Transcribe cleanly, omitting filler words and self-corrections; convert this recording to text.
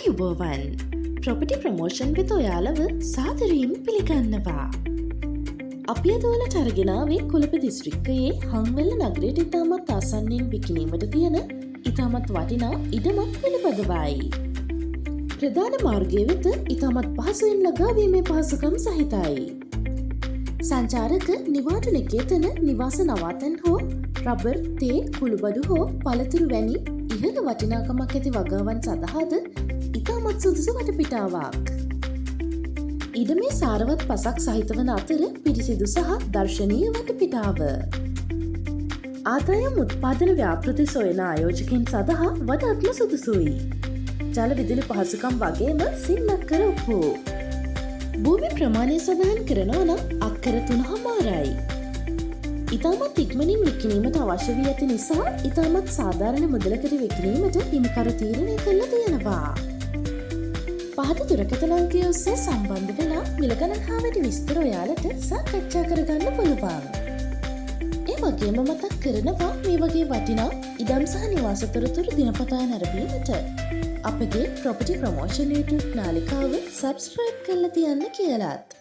ආයුබෝවන් ප්‍රොපටි ප්‍රමෝෂන් වෙත ඔයාලව සාදරයෙන් පිළිගන්නවා. අපි අද ඔයාලට අරගෙන ආවේ කොළඹ දිස්ත්‍රික්කයේ හංවැල්ල නගරයට ඉතාමත් ආසන්නයෙන් විකිණීමට තියෙන ඉතාමත් වටිනා ඉඩමක් පිළිපදවයි. ප්‍රධාන මාර්ගය වෙත ඉතාමත් පහසුවෙන් ළඟාවීමේ පහසුකම් සහිතයි. සංචාරක නිවාඩු නිකේතන නිවාස නවාතැන් හෝ රබර්, තේ, කුළුබඩු හෝ පළතුරු වැනි ඉහළ වටිනාකමක් ඇති වගාවන් සඳහාද ඉතාමත් සුදුසු වටපිටාවක්. ඉඩමේ සාරවත් පසක් සහිත වන අතර පිරිසිදු සහ දර්ශනීය වටපිටාව. ආදායම් උත්පාදන ව්‍යාපෘති සොයන ආයෝජකයන් සඳහා වඩාත්ම සුදුසුයි. ජල විදුලි පහසුකම් වගේම සින්නක්කර ඔප්පු. භූමි ප්‍රමාණය සඳහන් කරනවා නම් අක්කර 3.5යි. ඉතාමත් ඉක්මනින් විකිණීමට අවශ්‍ය වී ඇති නිසා ඉතාමත් සාධාරණ මුදලකට විකිණීමට හිමිකරු තීරණය කරලා තියෙනවා. පහත දුරකථන අංකය ඔස්සේ සම්බන්ධ වෙලා මිල ගණන් හා වැඩි විස්තර ඔයාලට සාකච්ඡා කරගන්න පුළුවන්. ඒ වගේම මතක් කරනවා මේ වගේ වටිනා ඉඩම් සහ නිවාස තොරතුරු දිනපතා නැරඹීමට අපගේ ප්‍රොපර්ටි ප්‍රමෝෂන් YouTube නාලිකාව සබ්ස්ක්‍රයිබ් කරලා තියන්න කියලාත්.